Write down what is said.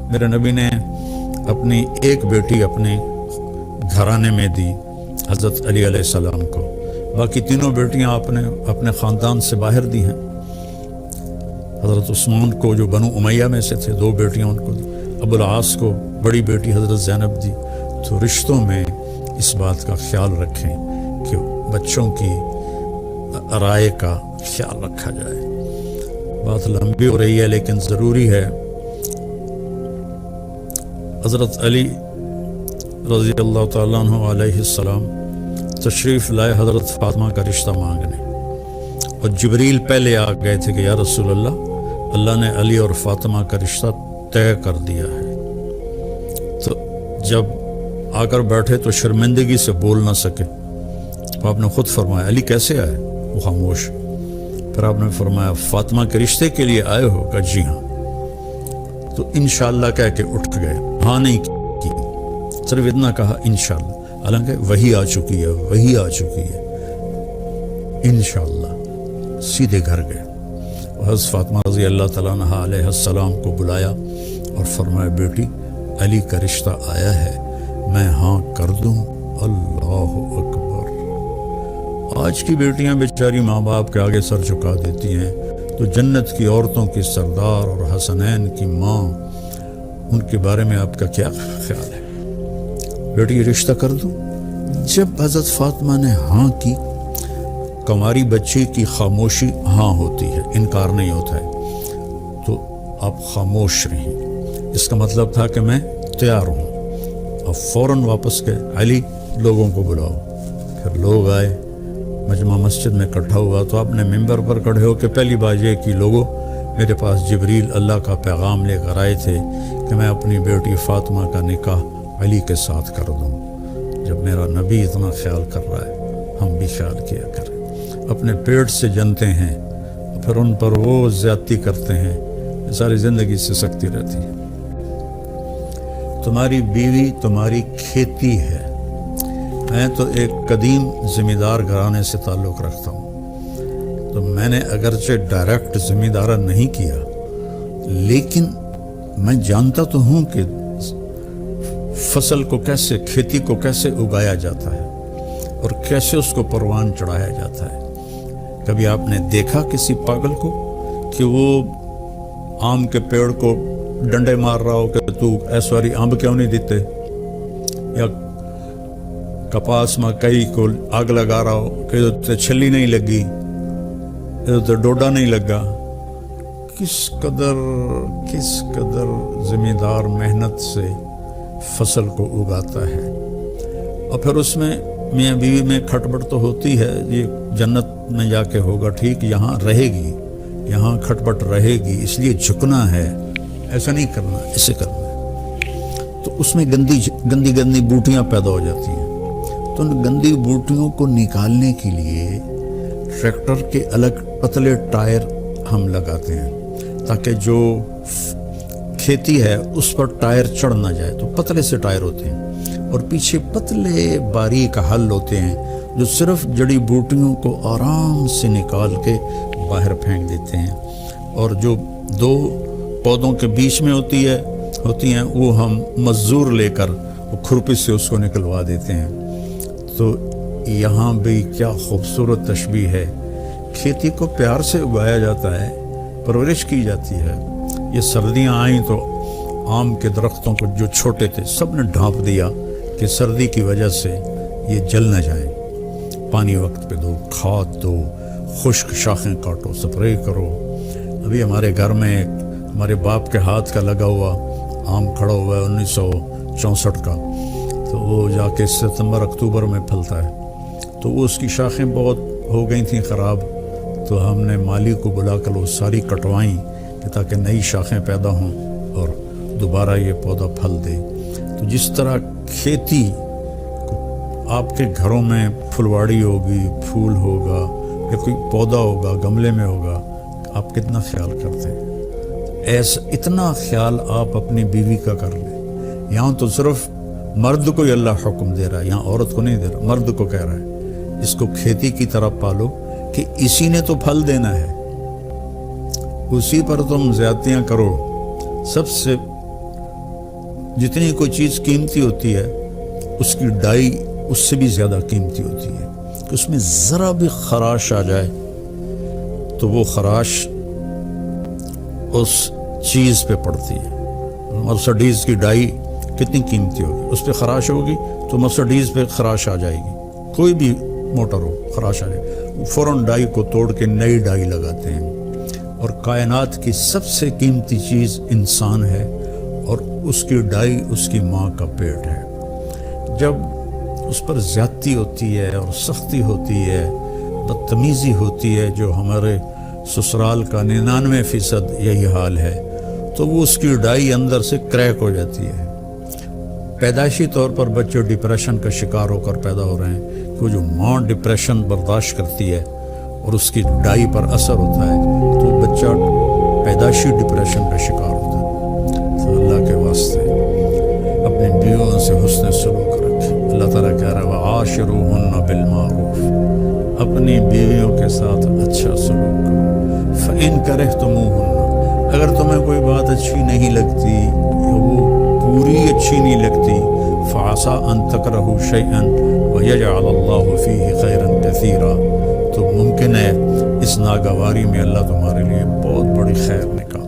میرے نبی نے اپنی ایک بیٹی اپنے گھرانے میں دی حضرت علی علیہ السلام کو، باقی تینوں بیٹیاں آپ نے اپنے خاندان سے باہر دی ہیں۔ حضرت عثمان کو جو بنو امیہ میں سے تھے 2 بیٹیاں ان کو دی، ابو العاص کو بڑی بیٹی حضرت زینب دی۔ تو رشتوں میں اس بات کا خیال رکھیں کہ بچوں کی رائے کا خیال رکھا جائے۔ بات لمبی ہو رہی ہے لیکن ضروری ہے۔ حضرت علی رضی اللہ تعالیٰ عنہ علیہ السلام تشریف لائے حضرت فاطمہ کا رشتہ مانگنے، اور جبریل پہلے آ گئے تھے کہ یا رسول اللہ نے علی اور فاطمہ کا رشتہ طے کر دیا ہے۔ تو جب آ کر بیٹھے تو شرمندگی سے بول نہ سکے، تو آپ نے خود فرمایا علی کیسے آئے؟ وہ خاموش۔ پھر آپ نے فرمایا فاطمہ کے رشتے کے لیے آئے ہو؟ کہ جی ہاں۔ تو انشاءاللہ کہہ کے اٹھ گئے، ہاں نہیں کی، صرف اتنا کہا انشاءاللہ، حالانکہ وہی آ چکی ہے انشاءاللہ۔ سیدھے گھر گئے، حضرت فاطمہ رضی اللہ تعالیٰ عنہ علیہ السلام کو بلایا اور فرمایا بیٹی علی کا رشتہ آیا ہے، میں ہاں کر دوں؟ اللہ اکبر۔ آج کی بیٹیاں بیچاری ماں باپ کے آگے سر جھکا دیتی ہیں، تو جنت کی عورتوں کی سردار اور حسنین کی ماں، ان کے بارے میں آپ کا کیا خیال ہے؟ بیٹی رشتہ کر دوں؟ جب حضرت فاطمہ نے ہاں کی، کماری بچی کی خاموشی ہاں ہوتی ہے، انکار نہیں ہوتا ہے، تو آپ خاموش رہیں، اس کا مطلب تھا کہ میں تیار ہوں۔ اب فوراً واپس گئے، علی لوگوں کو بلاؤ۔ پھر لوگ آئے، مجمع مسجد میں اکٹھا ہوا، تو آپ نے ممبر پر کھڑے ہو کے پہلی بات یہ کہ لوگوں میرے پاس جبریل اللہ کا پیغام لے کر آئے تھے کہ میں اپنی بیٹی فاطمہ کا نکاح علی کے ساتھ کر دوں۔ جب میرا نبی اتنا خیال کر رہا ہے، ہم بھی خیال کیا کریں۔ اپنے پیٹ سے جنتے ہیں، پھر ان پر وہ زیادتی کرتے ہیں، ساری زندگی سے سکتی رہتی ہے۔ تمہاری بیوی تمہاری کھیتی ہے۔ میں تو ایک قدیم زمیندار گھرانے سے تعلق رکھتا ہوں، تو میں نے اگرچہ ڈائریکٹ زمیندارہ نہیں کیا، لیکن میں جانتا تو ہوں کہ فصل کو کیسے، کھیتی کو کیسے اگایا جاتا ہے اور کیسے اس کو پروان چڑھایا جاتا ہے۔ کبھی آپ نے دیکھا کسی پاگل کو کہ وہ آم کے پیڑ کو ڈنڈے مار رہا ہو کہ تو ایسواری آمب کیوں نہیں دیتے، یا کپاس مکئی کو آگ لگا رہا ہو کہ ادھر چھلی نہیں لگی، ادھر ڈوڈا نہیں لگا؟ کس قدر زمیندار محنت سے فصل کو اگاتا ہے، اور پھر اس میں میاں بیوی میں کھٹپٹ تو ہوتی ہے، یہ جنت میں جا کے ہوگا ٹھیک، یہاں رہے گی، یہاں کھٹپٹ رہے گی، اس لیے جھکنا ہے، ایسا نہیں کرنا، ایسے کرنا ہے۔ تو اس میں گندی بوٹیاں پیدا ہو جاتی ہیں، تو ان گندی بوٹیوں کو نکالنے کے لیے ٹریکٹر کے الگ پتلے ٹائر ہم لگاتے ہیں تاکہ جو کھیتی ہے اس پر ٹائر چڑھ نہ جائے، تو پتلے سے ٹائر ہوتے ہیں، اور پیچھے پتلے باریک حل ہوتے ہیں جو صرف جڑی بوٹیوں کو آرام سے نکال کے باہر پھینک دیتے ہیں، اور جو 2 پودوں کے بیچ میں ہوتی ہیں وہ ہم مزدور لے کر وہ کھرپی سے اس کو نکلوا دیتے ہیں۔ تو یہاں بھی کیا خوبصورت تشبیہ ہے، کھیتی کو پیار سے اگایا جاتا ہے، پرورش کی جاتی ہے۔ یہ سردیاں آئیں تو آم کے درختوں کو جو چھوٹے تھے سب نے ڈھانپ دیا کہ سردی کی وجہ سے یہ جل نہ جائیں، پانی وقت پہ دو، کھاد دو، خشک شاخیں کاٹو، سپرے کرو۔ ابھی ہمارے گھر میں ہمارے باپ کے ہاتھ کا لگا ہوا آم کھڑا ہوا ہے 1964 کا، تو وہ جا کے ستمبر اکتوبر میں پھلتا ہے، تو وہ اس کی شاخیں بہت ہو گئی تھیں خراب، تو ہم نے مالی کو بلا کر وہ ساری کٹوائیں تاکہ نئی شاخیں پیدا ہوں اور دوبارہ یہ پودا پھل دے۔ تو جس طرح کھیتی آپ کے گھروں میں پھلواڑی ہوگی، پھول ہوگا یا کوئی پودا ہوگا گملے میں ہوگا، آپ کتنا خیال کرتے ہیں، ایسا اتنا خیال آپ اپنی بیوی کا کر لیں۔ یہاں تو صرف مرد کو ہی اللہ حکم دے رہا ہے، یہاں عورت کو نہیں دے رہا، مرد کو کہہ رہا ہے اس کو کھیتی کی طرح پالو کہ اسی نے تو پھل دینا ہے، اسی پر تم زیادتیاں کرو۔ سب سے جتنی کوئی چیز قیمتی ہوتی ہے اس کی ڈائی اس سے بھی زیادہ قیمتی ہوتی ہے، کہ اس میں ذرا بھی خراش آ جائے تو وہ خراش اس چیز پہ پڑتی ہے۔ مرسڈیز کی ڈائی کتنی قیمتی ہوگی، اس پہ خراش ہوگی تو مرسڈیز پہ خراش آ جائے گی، کوئی بھی موٹر ہو خراش آ جائے، فوراً ڈائی کو توڑ کے نئی ڈائی لگاتے ہیں۔ اور کائنات کی سب سے قیمتی چیز انسان ہے، اور اس کی ڈائی اس کی ماں کا پیٹ ہے۔ جب اس پر زیادتی ہوتی ہے اور سختی ہوتی ہے، بدتمیزی ہوتی ہے، جو ہمارے سسرال کا 99% یہی حال ہے، تو وہ اس کی ڈائی اندر سے کریک ہو جاتی ہے۔ پیدائشی طور پر بچے ڈپریشن کا شکار ہو کر پیدا ہو رہے ہیں، کہ وہ جو ماں ڈپریشن برداشت کرتی ہے اور اس کی ڈائی پر اثر ہوتا ہے تو بچہ پیدائشی ڈپریشن کا شکار ہوتا ہے۔ تو اللہ کے واسطے اپنی بیویوں سے حسن سلوک رکھیں۔ اللہ تعالیٰ کہہ رہا ہے وَعَاشِرُوهُنَّ بِالْمَعْرُوفِ، اپنی بیویوں کے ساتھ اچھا سلوک کرو۔ فَإِن كَرِهْتُمُوهُنَّ، اگر تمہیں کوئی بات اچھی نہیں لگتی یا وہ پوری اچھی نہیں لگتی، فَعَسَىٰ أَن تَكْرَهُوا شَيْئًا وَيَجْعَلَ اللَّهُ فِيهِ خَيْرًا كَثِيرًا، تو ممکن ہے اس ناگواری میں اللہ تمہارے لیے بہت بڑی خیر نکالے۔